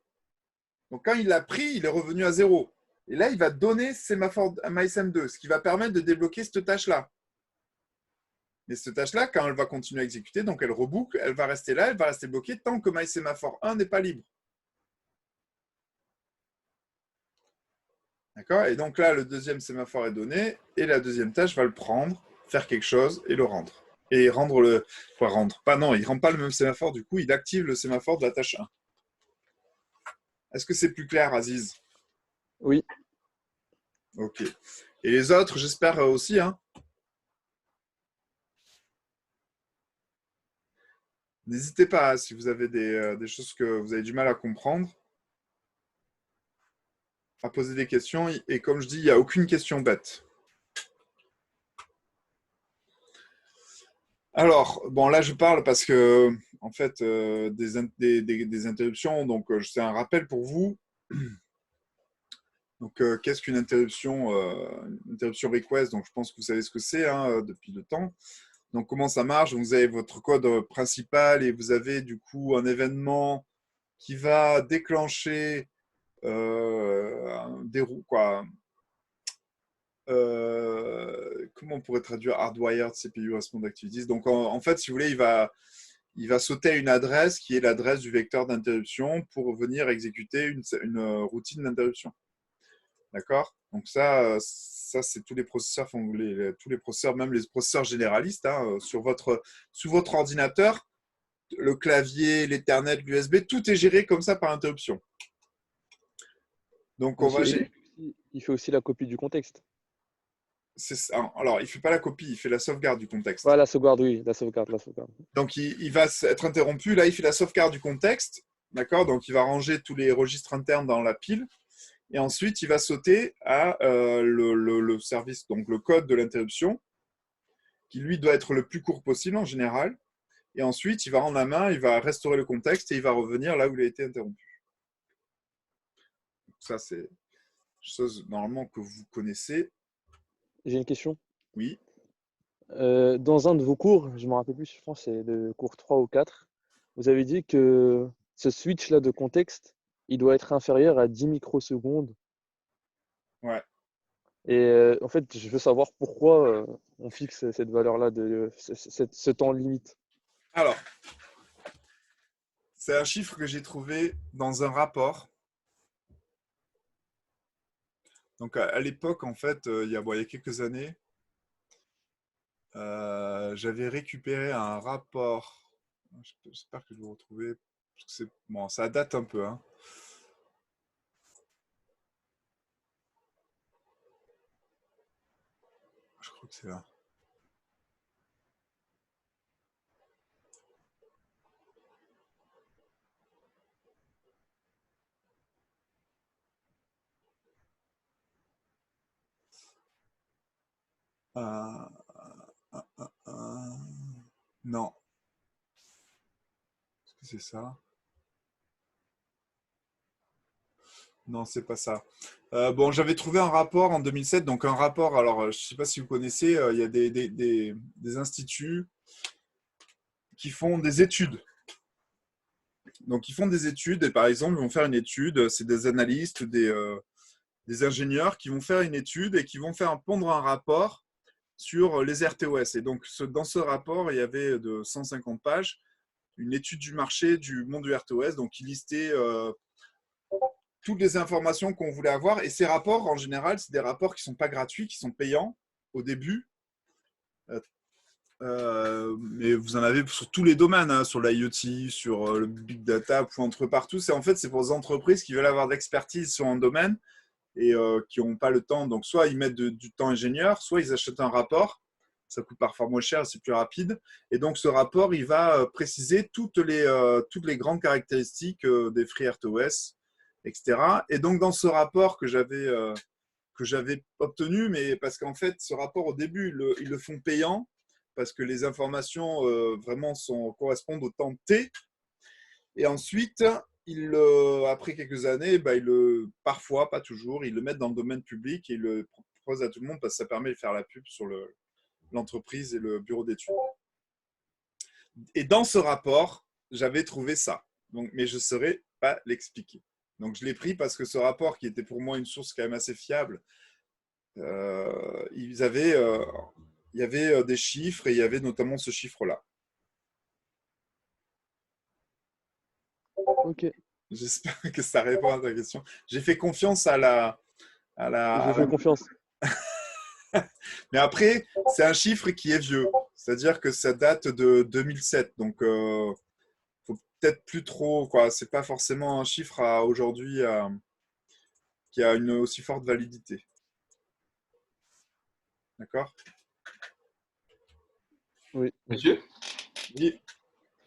donc quand il l'a pris, il est revenu à 0. Et là, il va donner sémaphore à MySem2, ce qui va permettre de débloquer cette tâche-là. Mais cette tâche-là, quand elle va continuer à exécuter, donc elle reboucle, elle va rester là, elle va rester bloquée tant que MySémaphore 1 n'est pas libre. D'accord? Et donc là, le deuxième sémaphore est donné, et la deuxième tâche va le prendre, faire quelque chose et le rendre. Et rendre le. Quoi, rendre? Pas non, il ne rend pas le même sémaphore, du coup, il active le sémaphore de la tâche 1. Est-ce que c'est plus clair, Aziz? Oui. Ok. Et les autres, j'espère aussi, hein? N'hésitez pas, si vous avez des choses que vous avez du mal à comprendre, à poser des questions. Et comme je dis, il n'y a aucune question bête. Alors, bon, là, je parle parce que, en fait, des interruptions, donc c'est un rappel pour vous. Donc, qu'est-ce qu'une interruption? Une interruption request, donc je pense que vous savez ce que c'est hein, depuis le temps. Donc, comment ça marche? Vous avez votre code principal et vous avez du coup un événement qui va déclencher quoi. Comment on pourrait traduire hardwired CPU respond activities? Donc, en fait, si vous voulez, il va sauter à une adresse qui est l'adresse du vecteur d'interruption pour venir exécuter une routine d'interruption. D'accord? Donc ça c'est tous les processeurs, tous les processeurs, même les processeurs généralistes, hein, sur votre ordinateur, le clavier, l'Ethernet, l'USB, tout est géré comme ça par interruption. Donc on va Il fait aussi la copie du contexte. Alors, il ne fait pas la copie, il fait la sauvegarde du contexte. Ouais, la sauvegarde, oui, la sauvegarde. Donc, il va être interrompu. Là, il fait la sauvegarde du contexte. D'accord? Donc, il va ranger tous les registres internes dans la pile. Et ensuite, il va sauter à le service, donc le code de l'interruption, qui lui doit être le plus court possible en général. Et ensuite, il va rendre la main, il va restaurer le contexte et il va revenir là où il a été interrompu. Donc, ça, c'est une chose normalement que vous connaissez. J'ai une question. Oui. Dans un de vos cours, je ne me rappelle plus, je pense que c'est le cours 3 ou 4, vous avez dit que ce switch-là de contexte, il doit être inférieur à 10 microsecondes. Ouais. Et en fait, je veux savoir pourquoi on fixe cette valeur-là, ce temps limite. Alors, c'est un chiffre que j'ai trouvé dans un rapport. Donc, à l'époque, en fait, il y a quelques années, j'avais récupéré un rapport. J'espère que je vais le retrouver. Bon, ça date un peu. Hein. Je crois que c'est là. Euh, non. Est-ce que c'est ça? Non, c'est pas ça. Bon, j'avais trouvé un rapport en 2007. Donc, un rapport, alors, je ne sais pas si vous connaissez, il y a des instituts qui font des études. Donc, ils font des études et par exemple, ils vont faire une étude. C'est des analystes, des ingénieurs qui vont faire une étude et qui vont faire pondre un rapport sur les RTOS. Et donc, dans ce rapport, il y avait de 150 pages une étude du marché du monde du RTOS. Donc, il listait toutes les informations qu'on voulait avoir. Et ces rapports, en général, c'est des rapports qui ne sont pas gratuits, qui sont payants au début. Mais vous en avez sur tous les domaines, hein, sur l'IoT, sur le big data, entre partout. En fait, c'est pour les entreprises qui veulent avoir de l'expertise sur un domaine et qui n'ont pas le temps. Donc, soit ils mettent du temps ingénieur, soit ils achètent un rapport. Ça coûte parfois moins cher, c'est plus rapide. Et donc, ce rapport, il va préciser toutes les grandes caractéristiques des FreeRTOS, etc. Et donc, dans ce rapport que j'avais obtenu, mais parce qu'en fait, ce rapport, au début, ils le font payant, parce que les informations vraiment correspondent au temps T. Et ensuite, après quelques années, parfois, pas toujours, ils le mettent dans le domaine public et ils le proposent à tout le monde parce que ça permet de faire la pub sur l'entreprise et le bureau d'études. Et dans ce rapport, j'avais trouvé ça. Donc, mais je ne saurais pas l'expliquer. Donc, je l'ai pris parce que ce rapport, qui était pour moi une source quand même assez fiable, il y avait des chiffres et il y avait notamment ce chiffre-là. Ok, J'espère que ça répond à ta question. J'ai fait confiance à la. je vous fais confiance. Mais après, c'est un chiffre qui est vieux. C'est-à-dire que ça date de 2007. Donc, faut peut-être plus trop. C'est pas forcément un chiffre à aujourd'hui qui a une aussi forte validité. D'accord? Oui. Monsieur? Oui.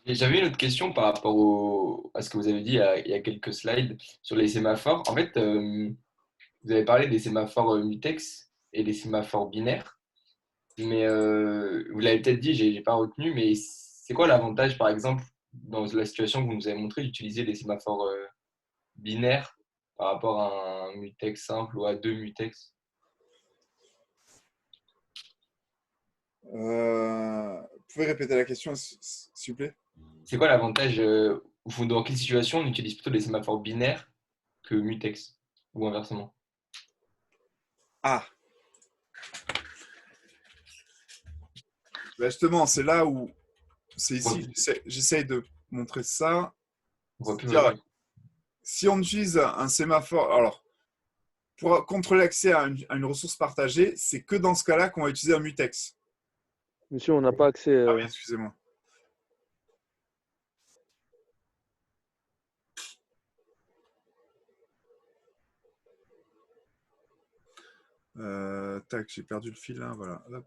Et j'avais une autre question par rapport à ce que vous avez dit il y a quelques slides sur les sémaphores. En fait, vous avez parlé des sémaphores mutex et des sémaphores binaires, mais vous l'avez peut-être dit, j'ai pas retenu, mais c'est quoi l'avantage, par exemple, dans la situation que vous nous avez montré, d'utiliser des sémaphores binaires par rapport à un mutex simple ou à deux mutex? Vous pouvez répéter la question, s'il vous plaît? C'est quoi l'avantage, ou dans quelle situation on utilise plutôt des sémaphores binaires que mutex, ou inversement? Ah, justement, c'est là où. C'est ici, j'essaye de montrer ça. On voit plus C'est-à-dire, si on utilise un sémaphore, alors, pour contrôler l'accès à une ressource partagée, c'est que dans ce cas-là qu'on va utiliser un mutex. Monsieur, on n'a pas accès. Ah oui, excusez-moi. Tac, j'ai perdu le fil là, voilà. Hop,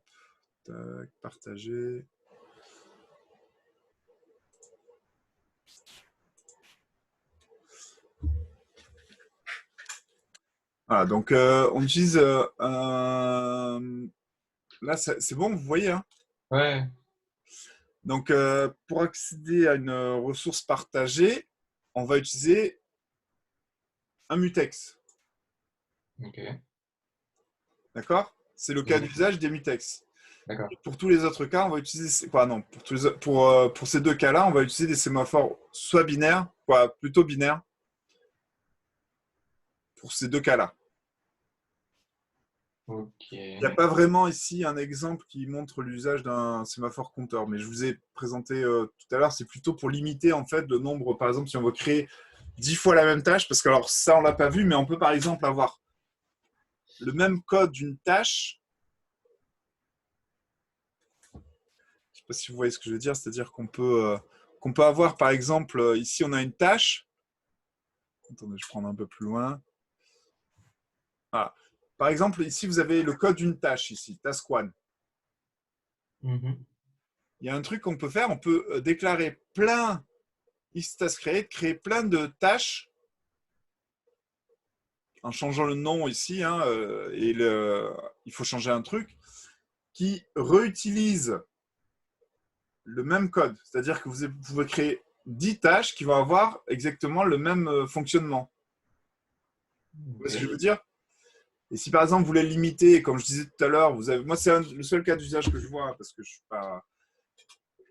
tac, partager. Voilà, donc on utilise là, c'est bon, vous voyez, hein. Ouais. Donc, pour accéder à une ressource partagée, on va utiliser un mutex. Ok. D'accord? C'est le cas d'usage des mutex. D'accord. Et pour tous les autres cas, on va utiliser. Quoi, non, pour ces deux cas-là, on va utiliser des sémaphores soit binaires, quoi, plutôt binaires, pour ces deux cas-là. Ok. Il n'y a pas vraiment ici un exemple qui montre l'usage d'un sémaphore compteur, mais je vous ai présenté tout à l'heure, c'est plutôt pour limiter en fait le nombre, par exemple, si on veut créer 10 fois la même tâche, parce que alors ça on l'a pas vu, mais on peut par exemple avoir le même code d'une tâche. Je ne sais pas si vous voyez ce que je veux dire, c'est-à-dire qu'on peut avoir par exemple, ici on a une tâche. Attendez, je vais prendre un peu plus loin. Voilà. Par exemple, ici vous avez le code d'une tâche, ici, task 1. Mhm. Il y a un truc qu'on peut faire, on peut déclarer plein Xtask create, créer plein de tâches en changeant le nom ici, hein, il faut changer un truc, qui réutilise le même code. C'est-à-dire que vous pouvez créer 10 tâches qui vont avoir exactement le même fonctionnement. Vous voyez ce que je veux dire? Et si par exemple vous voulez limiter, comme je disais tout à l'heure, moi c'est le seul cas d'usage que je vois, parce que je suis pas,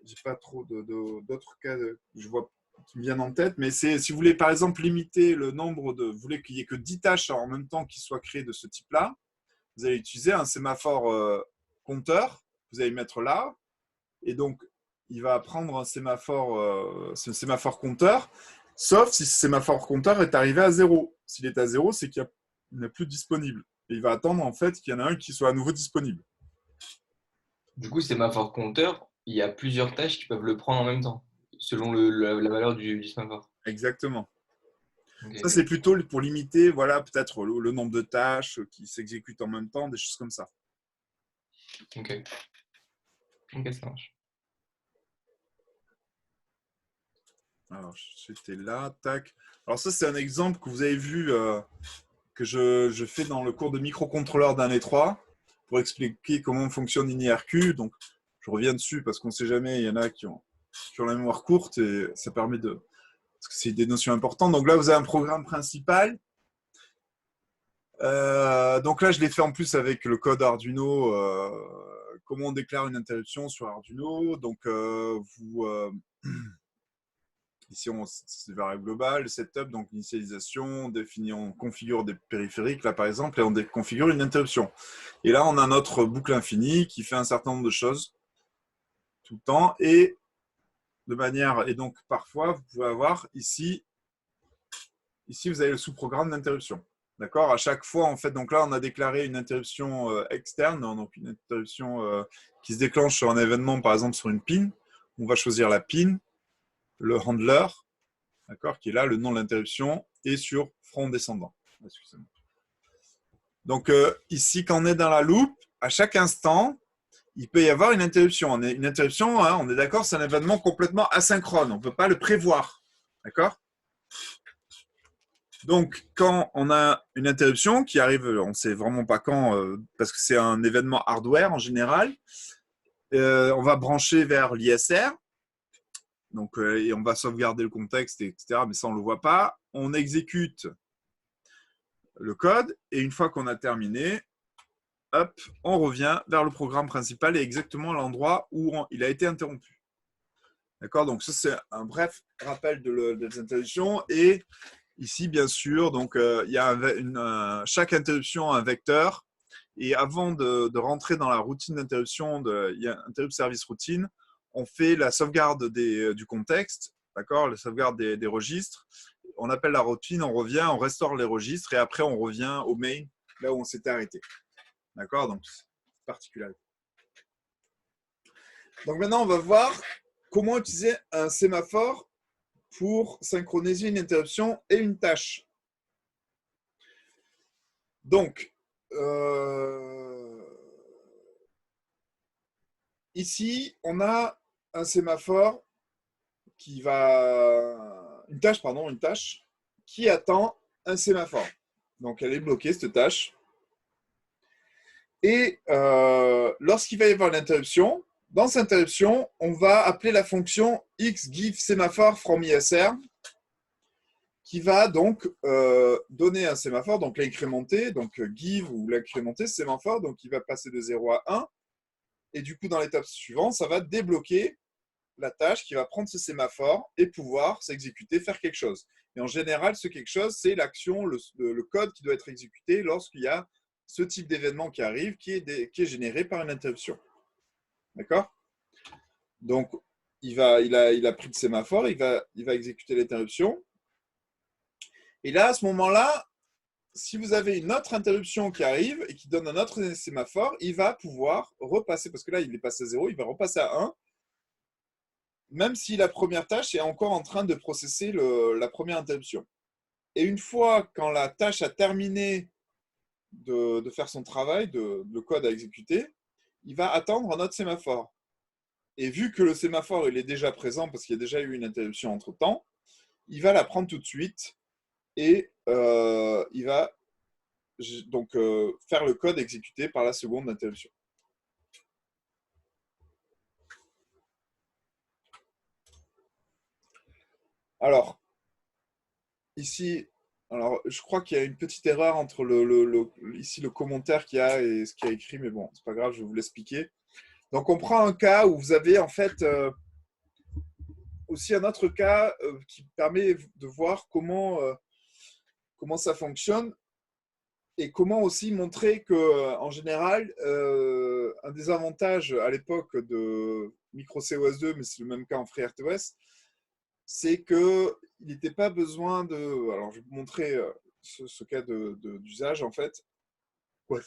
j'ai pas trop d'autres cas que je vois qui me viennent en tête, mais c'est si vous voulez par exemple limiter le nombre vous voulez qu'il n'y ait que 10 tâches en même temps qui soient créées de ce type-là, vous allez utiliser un sémaphore compteur, vous allez mettre là, et donc il va prendre un sémaphore compteur, sauf si ce sémaphore compteur est arrivé à 0. S'il est à 0, c'est qu'il n'est plus disponible. Et il va attendre en fait qu'il y en a un qui soit à nouveau disponible. Du coup, sémaphore compteur, il y a plusieurs tâches qui peuvent le prendre en même temps, selon la valeur du sémaphore. Exactement. Ça, Ok. c'est plutôt pour limiter, voilà, peut-être le nombre de tâches qui s'exécutent en même temps, des choses comme ça. Ok. Ok, ça marche. Alors, j'étais là, tac. Alors ça, c'est un exemple que vous avez vu, que je fais dans le cours de microcontrôleur d'année 3 pour expliquer comment fonctionne INIRQ. Donc, je reviens dessus parce qu'on ne sait jamais, il y en a qui ont la mémoire courte et ça permet de... Parce que c'est des notions importantes. Donc là, vous avez un programme principal. Donc là, je l'ai fait en plus avec le code Arduino. Comment on déclare une interruption sur Arduino. Donc, ici, c'est des variables globales, setup, donc initialisation, on configure des périphériques, là par exemple, et on configure une interruption. Et là, on a notre boucle infinie qui fait un certain nombre de choses tout le temps, et donc parfois, vous pouvez avoir ici vous avez le sous-programme d'interruption. D'accord? À chaque fois, en fait, donc là, on a déclaré une interruption externe, donc une interruption qui se déclenche sur un événement, par exemple sur une pin. On va choisir la pin, le handler, d'accord, qui est là, le nom de l'interruption, et sur front descendant. Excusez-moi. Donc ici, quand on est dans la loupe, à chaque instant, il peut y avoir une interruption. Une interruption, hein, on est d'accord, c'est un événement complètement asynchrone. On ne peut pas le prévoir. D'accord? Donc, quand on a une interruption qui arrive, on ne sait vraiment pas quand, parce que c'est un événement hardware en général, on va brancher vers l'ISR. Donc, et on va sauvegarder le contexte, etc. Mais ça, on ne le voit pas. On exécute le code et une fois qu'on a terminé, hop, on revient vers le programme principal et exactement à l'endroit où il a été interrompu. D'accord? Donc, ça, c'est un bref rappel des interruptions. Et ici, bien sûr, donc, il y a chaque interruption a un vecteur. Et avant de rentrer dans la routine d'interruption, il y a interrupt service routine, on fait la sauvegarde du contexte, d'accord, la sauvegarde des registres. On appelle la routine, on revient, on restaure les registres et après on revient au main, là où on s'était arrêté. D'accord? Donc, c'est particulier. Donc maintenant, on va voir comment utiliser un sémaphore pour synchroniser une interruption et une tâche. Donc, ici, on a un sémaphore qui va... Une tâche qui attend un sémaphore. Donc, elle est bloquée, cette tâche. Et lorsqu'il va y avoir l'interruption, dans cette interruption, on va appeler la fonction xGiveSemaphore from ISR qui va donc donner un sémaphore, donc l'incrémenter, donc give ou l'incrémenter sémaphore, donc il va passer de 0 à 1. Et du coup, dans l'étape suivante, ça va débloquer la tâche qui va prendre ce sémaphore et pouvoir s'exécuter, faire quelque chose. Et en général, ce quelque chose, c'est l'action, le code qui doit être exécuté lorsqu'il y a ce type d'événement qui arrive, qui est généré par une interruption. D'accord? Donc, il a pris le sémaphore, il va exécuter l'interruption. Et là, à ce moment-là, si vous avez une autre interruption qui arrive et qui donne un autre sémaphore, il va pouvoir repasser, parce que là, il est passé à 0, il va repasser à 1, même si la première tâche est encore en train de processer la première interruption. Et une fois, quand la tâche a terminé de faire son travail, le code à exécuter, il va attendre un autre sémaphore. Et vu que le sémaphore il est déjà présent, parce qu'il y a déjà eu une interruption entre-temps, il va la prendre tout de suite et il va donc faire le code exécuté par la seconde interruption. Alors, ici, je crois qu'il y a une petite erreur entre ici le commentaire qu'il y a et ce qu'il y a écrit, mais bon, c'est pas grave, je vais vous l'expliquer. Donc, on prend un cas où vous avez en fait aussi un autre cas qui permet de voir comment ça fonctionne et comment aussi montrer que, en général, un des avantages à l'époque de MicroCOS2, mais c'est le même cas en FreeRTOS, c'est qu'il n'était pas besoin de... Alors, je vais vous montrer ce cas d'usage, en fait. Ouais.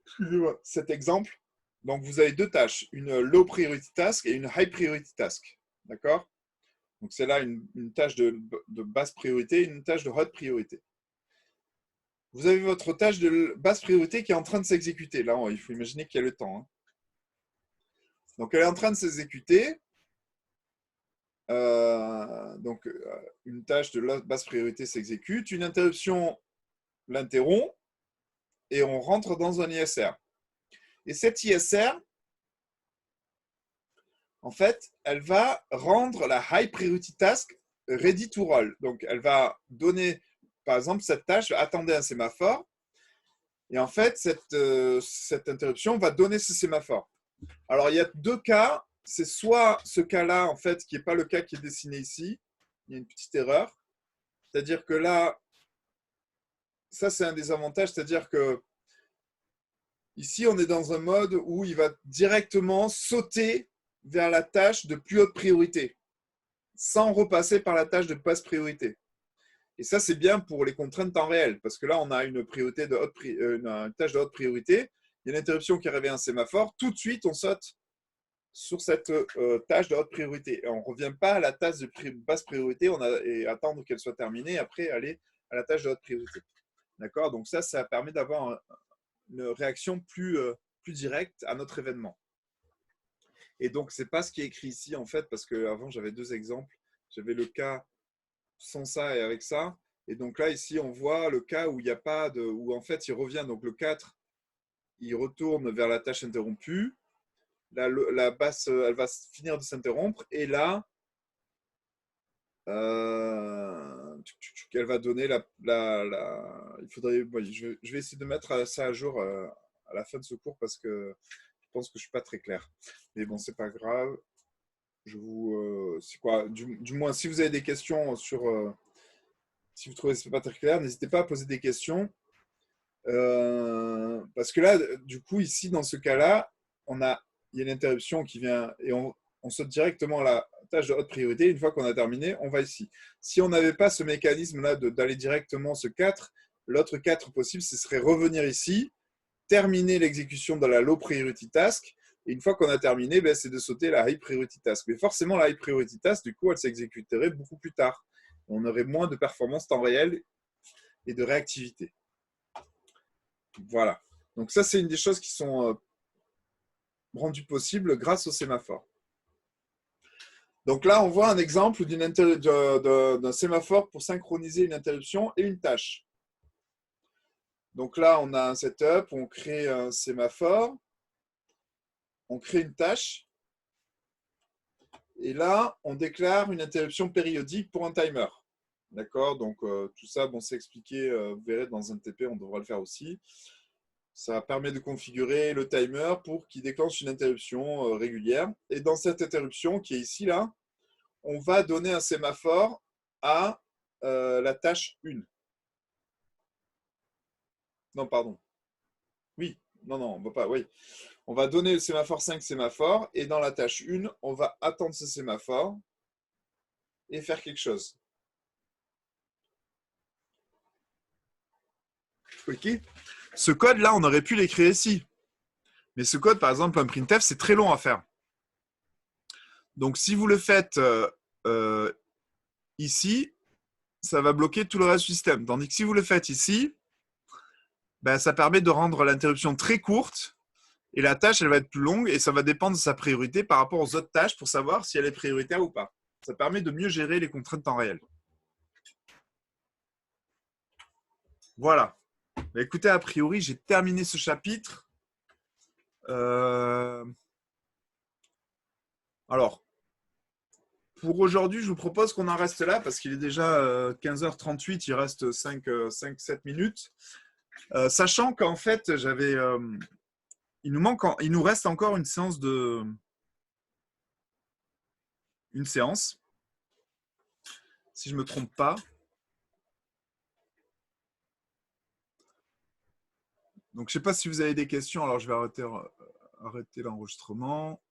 Excusez-moi. Cet exemple. Donc, vous avez deux tâches, une low priority task et une high priority task. D'accord? Donc, c'est là une tâche de basse priorité et une tâche de haute priorité. Vous avez votre tâche de basse priorité qui est en train de s'exécuter. Là, il faut imaginer qu'il y a le temps. Hein. Donc, elle est en train de s'exécuter. Donc, une tâche de basse priorité s'exécute. Une interruption l'interrompt et on rentre dans un ISR. Et cette ISR, en fait, elle va rendre la high priority task ready to roll. Donc, elle va donner, par exemple, cette tâche, attendez un sémaphore. Et en fait, cette interruption va donner ce sémaphore. Alors, il y a deux cas. C'est soit ce cas-là, en fait, qui n'est pas le cas qui est dessiné ici. Il y a une petite erreur. C'est-à-dire que là, ça, c'est un des avantages. C'est-à-dire que ici, on est dans un mode où il va directement sauter vers la tâche de plus haute priorité, sans repasser par la tâche de basse priorité. Et ça, c'est bien pour les contraintes temps réel, parce que là, on a une tâche de haute priorité. Il y a une interruption qui réveille un sémaphore. Tout de suite, on saute sur cette tâche de haute priorité. Et on ne revient pas à la tâche de basse priorité et attendre qu'elle soit terminée, après aller à la tâche de haute priorité. D'accord? Donc ça permet d'avoir une réaction plus directe à notre événement. Et donc, ce n'est pas ce qui est écrit ici, en fait, parce qu'avant, j'avais deux exemples. J'avais le cas sans ça et avec ça. Et donc là, ici, on voit le cas où il n'y a pas de... où en fait, il revient. Donc le 4, il retourne vers la tâche interrompue. La basse, elle va finir de s'interrompre. Et là, elle va donner il faudrait... je vais essayer de mettre ça à jour à la fin de ce cours parce que je pense que je ne suis pas très clair. Mais bon, c'est pas grave. C'est quoi du moins, si vous avez des questions sur... si vous trouvez que ce n'est pas très clair, n'hésitez pas à poser des questions. Parce que là, du coup, ici, dans ce cas-là, il y a une interruption qui vient et on saute directement à la tâche de haute priorité. Une fois qu'on a terminé, on va ici. Si on n'avait pas ce mécanisme-là d'aller directement ce 4, l'autre 4 possible, ce serait revenir ici, terminer l'exécution de la low priority task. Et une fois qu'on a terminé, c'est de sauter la high priority task. Mais forcément, la high priority task, du coup, elle s'exécuterait beaucoup plus tard. On aurait moins de performance temps réel et de réactivité. Voilà. Donc ça, c'est une des choses qui sont rendues possibles grâce au sémaphore. Donc là, on voit un exemple d'un sémaphore pour synchroniser une interruption et une tâche. Donc là, on a un setup, on crée un sémaphore, on crée une tâche, et là, on déclare une interruption périodique pour un timer. D'accord? Donc tout ça, bon, c'est expliqué, vous verrez dans un TP, on devra le faire aussi. Ça permet de configurer le timer pour qu'il déclenche une interruption régulière. Et dans cette interruption qui est ici, là, on va donner un sémaphore à la tâche 1. Non, pardon. Oui, non, on ne va pas, oui. On va donner le sémaphore 5 sémaphores, et dans la tâche 1, on va attendre ce sémaphore et faire quelque chose. Ok. Ce code-là, on aurait pu l'écrire ici. Mais ce code, par exemple, un printf, c'est très long à faire. Donc, si vous le faites ici, ça va bloquer tout le reste du système. Tandis que si vous le faites ici, ben, ça permet de rendre l'interruption très courte et la tâche, elle va être plus longue et ça va dépendre de sa priorité par rapport aux autres tâches pour savoir si elle est prioritaire ou pas. Ça permet de mieux gérer les contraintes en réel. Voilà. Ben, écoutez, a priori, j'ai terminé ce chapitre. Alors, pour aujourd'hui, je vous propose qu'on en reste là parce qu'il est déjà 15h38, il reste 5-7 minutes. Sachant qu'en fait, il nous reste encore une séance si je ne me trompe pas. Donc, je ne sais pas si vous avez des questions, alors je vais arrêter l'enregistrement.